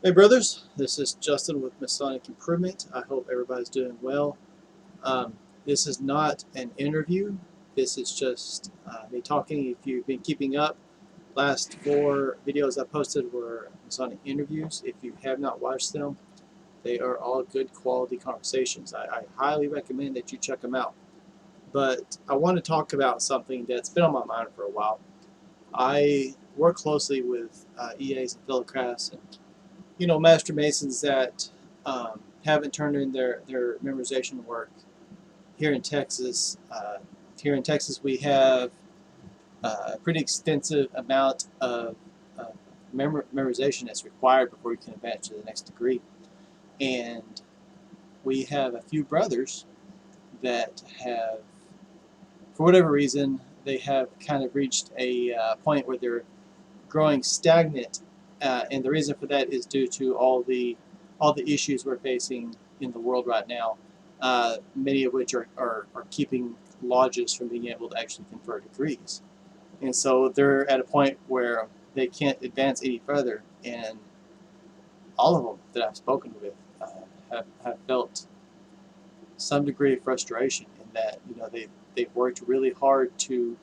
Hey brothers, this is Justin with Masonic Improvement. I hope everybody's doing well. This is not an interview. This is just me talking. If you've been keeping up, last 4 videos I posted were Masonic interviews. If you have not watched them, they are all good quality conversations. I highly recommend that you check them out. But I want to talk about something that's been on my mind for a while. I work closely with EAs and Fellowcrafts and Master Masons that haven't turned in their memorization work here in Texas. We have a pretty extensive amount of memorization that's required before you can advance to the next degree. And we have a few brothers that have, for whatever reason, they have kind of reached a point where they're growing stagnant, and the reason for that is due to all the issues we're facing in the world right now, many of which are keeping lodges from being able to actually confer degrees. And so they're at a point where they can't advance any further, and all of them that I've spoken with have felt some degree of frustration in that they've worked really hard to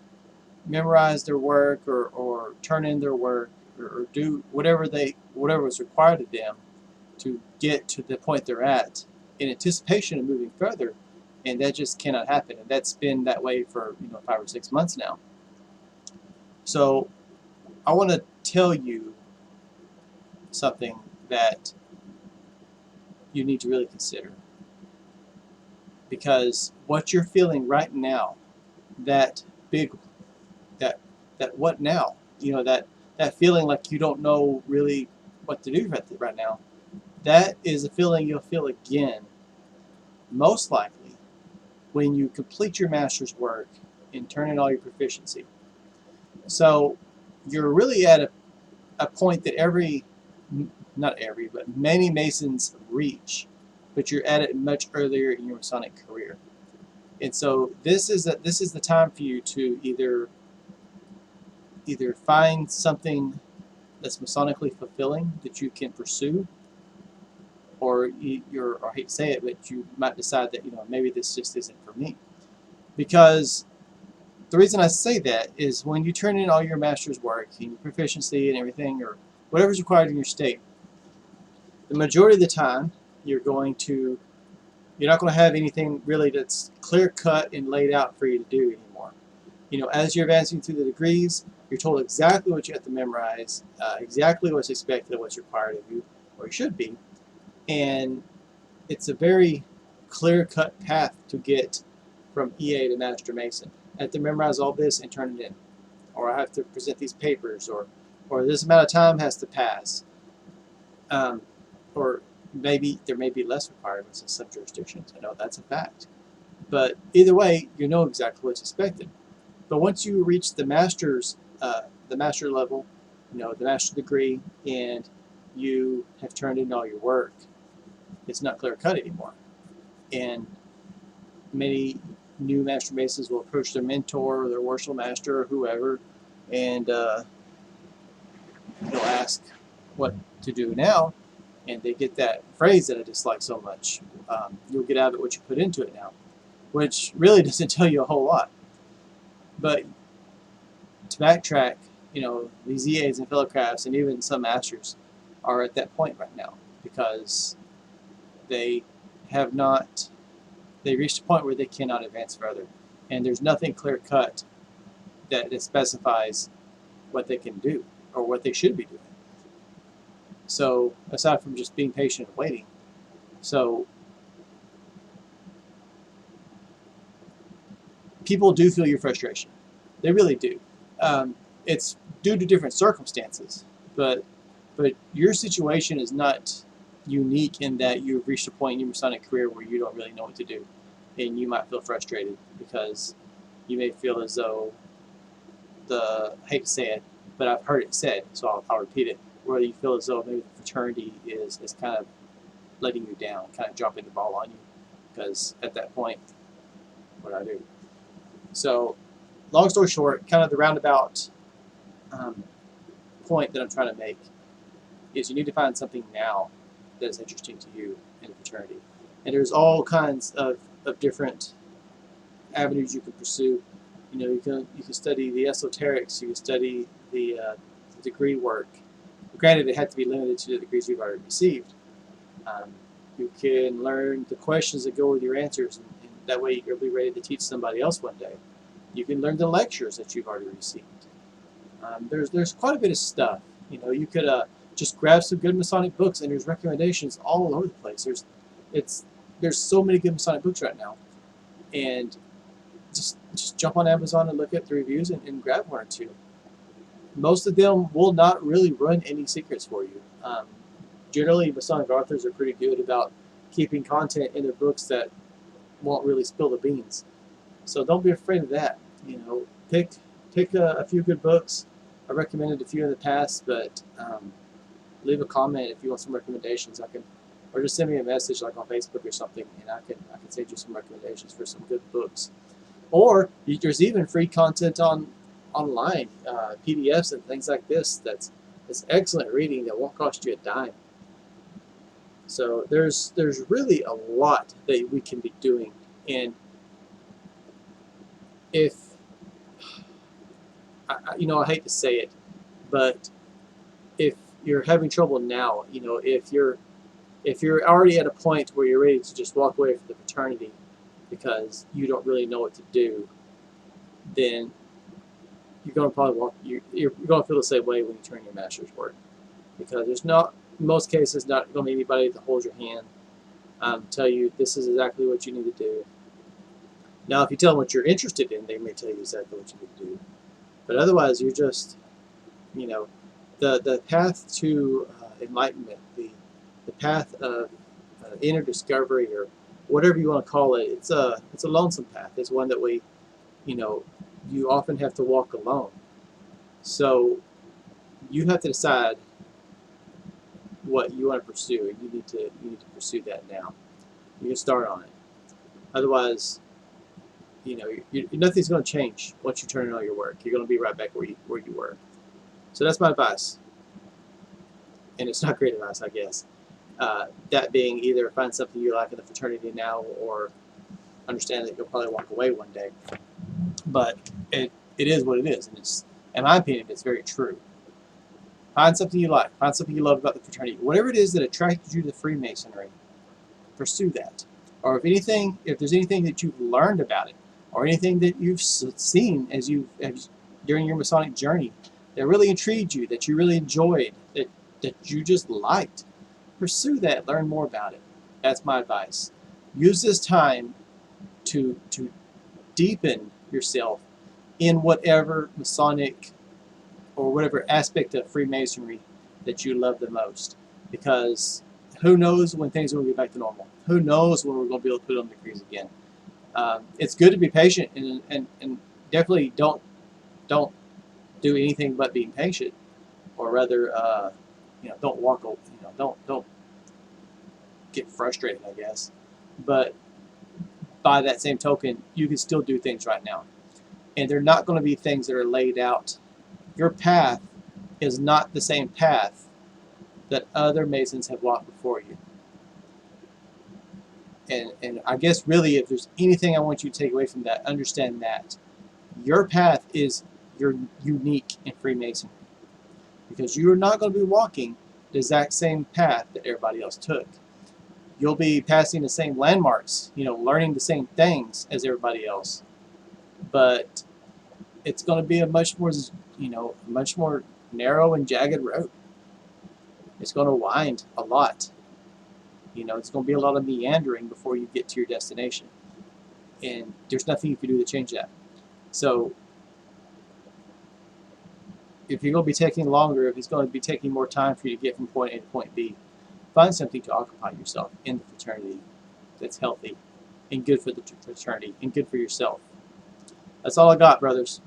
memorize their work or turn in their work or do whatever was required of them to get to the point they're at in anticipation of moving further, and that just cannot happen. And that's been that way for 5 or 6 months now. So I want to tell you something that you need to really consider, because what you're feeling right now, that big that that what now, that feeling like you don't know really what to do right now, that is a feeling you'll feel again, most likely, when you complete your master's work and turn in all your proficiency. So you're really at a point that not every, but many Masons reach, but you're at it much earlier in your Masonic career. And so this is the time for you to either find something that's Masonically fulfilling that you can pursue, or I hate to say it, but you might decide that maybe this just isn't for me. Because the reason I say that is when you turn in all your master's work and your proficiency and everything, or whatever's required in your state, the majority of the time you're not going to have anything really that's clear cut and laid out for you to do anymore. As you're advancing through the degrees, you're told exactly what you have to memorize, exactly what's expected of what's required of you, or you should be. And it's a very clear-cut path to get from EA to Master Mason. I have to memorize all this and turn it in, or I have to present these papers, or this amount of time has to pass, or maybe there may be less requirements in some jurisdictions. I know that's a fact, but either way, you know exactly what's expected. But once you reach the master level, the master's degree, and you have turned in all your work, it's not clear cut anymore. And many new Master Masons will approach their mentor or their worshipful master or whoever, and they'll ask what to do now, and they get that phrase that I dislike so much. You'll get out of it what you put into it now, which really doesn't tell you a whole lot. But to backtrack, these EAs and Fellowcrafts and even some masters are at that point right now because they reached a point where they cannot advance further, and there's nothing clear cut that specifies what they can do or what they should be doing. So aside from just being patient and waiting, so people do feel your frustration. They really do. It's due to different circumstances, but your situation is not unique in that you've reached a point in your Masonic career where you don't really know what to do, and you might feel frustrated because you may feel as though I hate to say it, but I've heard it said, so I'll repeat it, where you feel as though maybe the fraternity is kind of letting you down, kind of dropping the ball on you, because at that point, what do I do? So, long story short, kind of the roundabout point that I'm trying to make is you need to find something now that is interesting to you in a fraternity. And there's all kinds of different avenues you can pursue. You know, you can study the esoterics, you can study the degree work. Granted, it had to be limited to the degrees you've already received. You can learn the questions that go with your answers, and that way you'll be ready to teach somebody else one day. You can learn the lectures that you've already received. There's quite a bit of stuff. You know, you could just grab some good Masonic books, and there's recommendations all over the place. There's so many good Masonic books right now, and just jump on Amazon and look at the reviews and grab one or two. Most of them will not really run any secrets for you. Generally, Masonic authors are pretty good about keeping content in their books that won't really spill the beans. So don't be afraid of that. You know, pick a few good books. I recommended a few in the past, but leave a comment if you want some recommendations. Or just send me a message like on Facebook or something, and I can send you some recommendations for some good books. Or there's even free content online, PDFs and things like this. That's excellent reading that won't cost you a dime. So there's really a lot that we can be doing, and if you know, I hate to say it, but if you're having trouble now, you know, if you're already at a point where you're ready to just walk away from the fraternity because you don't really know what to do, then you're going to probably you're going to feel the same way when you turn your master's work, because there's not, in most cases, not going to be anybody to hold your hand, tell you this is exactly what you need to do. Now, if you tell them what you're interested in, they may tell you exactly what you need to do. But otherwise, you're just, you know, the path to enlightenment, the path of inner discovery, or whatever you want to call it. It's a lonesome path. It's one that you often have to walk alone. So you have to decide what you want to pursue, and you need to pursue that now. You can start on it. Otherwise, you know, nothing's going to change once you turn in all your work. You're going to be right back where you were. So that's my advice, and it's not great advice, I guess. That being, either find something you like in the fraternity now, or understand that you'll probably walk away one day. But it is what it is, and in my opinion, it's very true. Find something you like. Find something you love about the fraternity. Whatever it is that attracted you to Freemasonry, pursue that. Or if there's anything that you've learned about it, or anything that you've seen during your Masonic journey that really intrigued you, that you really enjoyed, that you just liked, pursue that. Learn more about it. That's my advice. Use this time to deepen yourself in whatever Masonic or whatever aspect of Freemasonry that you love the most, because who knows when things are going to get back to normal. Who knows when we're going to be able to put on degrees again. It's good to be patient, and definitely don't do anything but being patient, or rather, don't don't get frustrated, I guess. But by that same token, you can still do things right now, and they're not going to be things that are laid out. Your path is not the same path that other Masons have walked before you. And I guess really, if there's anything I want you to take away from that, understand that your path is unique in Freemasonry, because you are not going to be walking the exact same path that everybody else took. You'll be passing the same landmarks, learning the same things as everybody else, but it's going to be a much more narrow and jagged road. It's going to wind a lot. It's going to be a lot of meandering before you get to your destination, and there's nothing you can do to change that. So if you're going to be taking longer, if it's going to be taking more time for you to get from point A to point B, find something to occupy yourself in the fraternity that's healthy and good for the fraternity and good for yourself. That's all I got, brothers.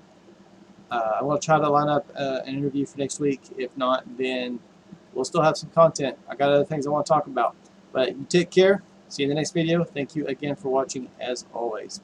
I want to try to line up an interview for next week. If not, then we'll still have some content. I got other things I want to talk about. But you take care. See you in the next video. Thank you again for watching, as always.